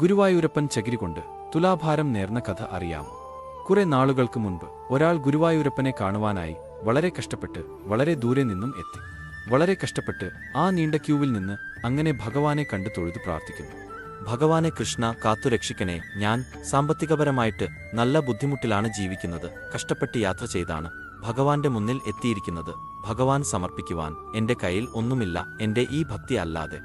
ഗുരുവായൂരപ്പൻ ചകിരികൊണ്ട് തുലാഭാരം നേർന്ന കഥ അറിയാമോ? കുറെ നാളുകൾക്ക് മുൻപ് ഒരാൾ ഗുരുവായൂരപ്പനെ കാണുവാനായി വളരെ കഷ്ടപ്പെട്ട് വളരെ ദൂരെ നിന്നും എത്തി. വളരെ കഷ്ടപ്പെട്ട് ആ നീണ്ട ക്യൂവിൽ നിന്ന് അങ്ങനെ ഭഗവാനെ കണ്ടു തൊഴുതു പ്രാർത്ഥിക്കുന്നു. ഭഗവാനെ കൃഷ്ണ, കാത്തുരക്ഷിക്കണേ. ഞാൻ സാമ്പത്തികപരമായിട്ട് നല്ല ബുദ്ധിമുട്ടിലാണ് ജീവിക്കുന്നത്. കഷ്ടപ്പെട്ട് യാത്ര ചെയ്താണ് ഭഗവാന്റെ മുന്നിൽ എത്തിയിരിക്കുന്നത്. ഭഗവാൻ സമർപ്പിക്കുവാൻ എന്റെ കയ്യിൽ ഒന്നുമില്ല, എന്റെ ഈ ഭക്തി അല്ലാതെ.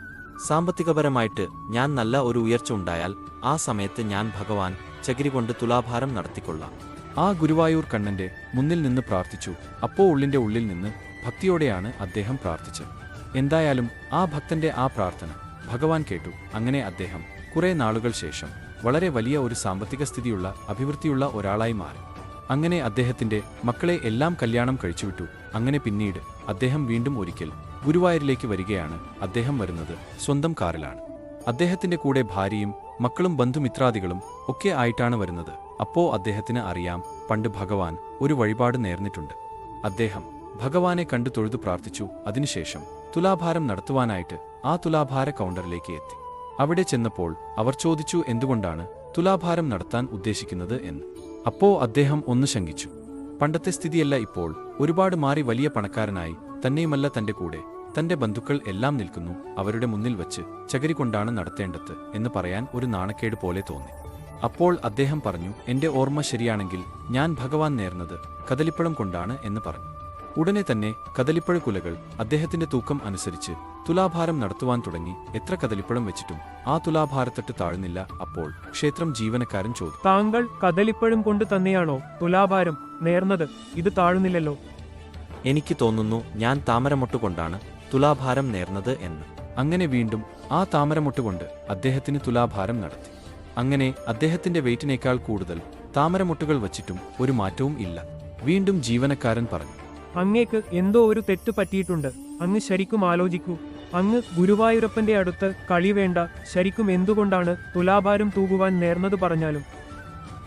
സാമ്പത്തികപരമായിട്ട് ഞാൻ നല്ല ഒരു ഉയർച്ച ഉണ്ടായാൽ ആ സമയത്ത് ഞാൻ ഭഗവാൻ ചകിരി കൊണ്ട് തുലാഭാരം നടത്തിക്കൊള്ളാം. ആ ഗുരുവായൂർ കണ്ണന്റെ മുന്നിൽ നിന്ന് പ്രാർത്ഥിച്ചു. അപ്പോ ഉള്ളിന്റെ ഉള്ളിൽ നിന്ന് ഭക്തിയോടെയാണ് അദ്ദേഹം പ്രാർത്ഥിച്ചത്. എന്തായാലും ആ ഭക്തന്റെ ആ പ്രാർത്ഥന ഭഗവാൻ കേട്ടു. അങ്ങനെ അദ്ദേഹം കുറെ നാളുകൾ ശേഷം വളരെ വലിയ ഒരു സാമ്പത്തിക സ്ഥിതിയുള്ള അഭിവൃദ്ധിയുള്ള ഒരാളായി മാറി. അങ്ങനെ അദ്ദേഹത്തിന്റെ മക്കളെ എല്ലാം കല്യാണം കഴിച്ചുവിട്ടു. അങ്ങനെ പിന്നീട് അദ്ദേഹം വീണ്ടും ഒരിക്കൽ ഗുരുവായൂരിലേക്ക് വരികയാണ്. അദ്ദേഹം വരുന്നത് സ്വന്തം കാറിലാണ്. അദ്ദേഹത്തിന്റെ കൂടെ ഭാര്യയും മക്കളും ബന്ധുമിത്രാദികളും ഒക്കെ ആയിട്ടാണ് വരുന്നത്. അപ്പോ അദ്ദേഹത്തിന് അറിയാം, പണ്ട് ഭഗവാൻ ഒരു വഴിപാട് നേർന്നിട്ടുണ്ട്. അദ്ദേഹം ഭഗവാനെ കണ്ടു തൊഴുതു പ്രാർത്ഥിച്ചു. അതിനുശേഷം തുലാഭാരം നടത്തുവാനായിട്ട് ആ തുലാഭാര കൗണ്ടറിലേക്ക് എത്തി. അവിടെ ചെന്നപ്പോൾ അവർ ചോദിച്ചു, എന്തുകൊണ്ടാണ് തുലാഭാരം നടത്താൻ ഉദ്ദേശിക്കുന്നത് എന്ന്. അപ്പോ അദ്ദേഹം ഒന്ന് ശങ്കിച്ചു. പണ്ടത്തെ സ്ഥിതിയല്ല ഇപ്പോൾ, ഒരുപാട് മാറി വലിയ പണക്കാരനായി. തന്നെയുമല്ല, തന്റെ കൂടെ തന്റെ ബന്ധുക്കൾ എല്ലാം നിൽക്കുന്നു. അവരുടെ മുന്നിൽ വച്ച് ചകിരി കൊണ്ടാണ് നടത്തേണ്ടത് എന്ന് പറയാൻ ഒരു നാണക്കേട് പോലെ തോന്നി. അപ്പോൾ അദ്ദേഹം പറഞ്ഞു, എന്റെ ഓർമ്മ ശരിയാണെങ്കിൽ ഞാൻ ഭഗവാൻ നേർന്നത് കദളിപ്പഴം കൊണ്ടാണ് എന്ന് പറഞ്ഞു. ഉടനെ തന്നെ കദളിപ്പഴ കുലകൾ അദ്ദേഹത്തിന്റെ തൂക്കം അനുസരിച്ച് തുലാഭാരം നടത്തുവാൻ തുടങ്ങി. എത്ര കദളിപ്പഴം വെച്ചിട്ടും ആ തുലാഭാരത്തട്ട് താഴ്ന്നില്ല. അപ്പോൾ ക്ഷേത്രം ജീവനക്കാരൻ ചോദിച്ചു, താങ്കൾ കദളിപ്പഴം കൊണ്ട് തന്നെയാണോ തുലാഭാരം നേർന്നത്? ഇത് താഴുന്നില്ലല്ലോ. എനിക്ക് തോന്നുന്നു ഞാൻ താമരമൊട്ടുകൊണ്ടാണ് തുലാഭാരം നേർന്നത് എന്ന്. അങ്ങനെ വീണ്ടും ആ താമരമൊട്ടുകൊണ്ട് അദ്ദേഹത്തിന് തുലാഭാരം നടത്തി. അങ്ങനെ അദ്ദേഹത്തിന്റെ വെയിറ്റിനേക്കാൾ കൂടുതൽ താമരമൊട്ടുകൾ വച്ചിട്ടും ഒരു മാറ്റവും ഇല്ല. വീണ്ടും ജീവനക്കാരൻ പറഞ്ഞു, അങ്ങേക്ക് എന്തോ ഒരു തെറ്റ് പറ്റിയിട്ടുണ്ട്. അങ്ങ് ശരിക്കും ആലോചിക്കൂ. അങ്ങ് ഗുരുവായൂരപ്പന്റെ അടുത്ത് കളി വേണ്ട. ശരിക്കും എന്തുകൊണ്ടാണ് തുലാഭാരം തൂകുവാൻ നേർന്നത് പറഞ്ഞാലും.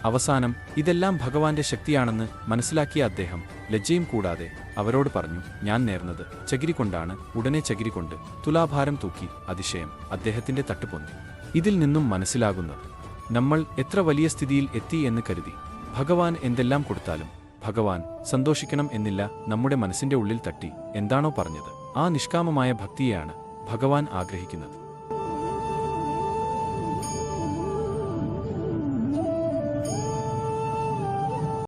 അവസാനം ഇതെല്ലാം ഭഗവാന്റെ ശക്തിയാണെന്ന് മനസ്സിലാക്കിയ അദ്ദേഹം ലജ്ജയും കൂടാതെ അവരോട് പറഞ്ഞു, ഞാൻ നേർന്നത് ചകിരി കൊണ്ടാണ്. ഉടനെ ചകിരി കൊണ്ട് തുലാഭാരം തൂക്കി. അതിശയം അദ്ദേഹത്തിന്റെ തട്ടുപൊന്തി. ഇതിൽ നിന്നും മനസ്സിലാകുന്നത്, നമ്മൾ എത്ര വലിയ സ്ഥിതിയിൽ എത്തി എന്ന് കരുതി ഭഗവാൻ എന്തെല്ലാം കൊടുത്താലും ഭഗവാൻ സന്തോഷിക്കണം എന്നില്ല. നമ്മുടെ മനസ്സിന്റെ ഉള്ളിൽ തട്ടി എന്താണോ പറഞ്ഞത് ആ നിഷ്കാമമായ ഭക്തിയെയാണ് ഭഗവാൻ ആഗ്രഹിക്കുന്നത്.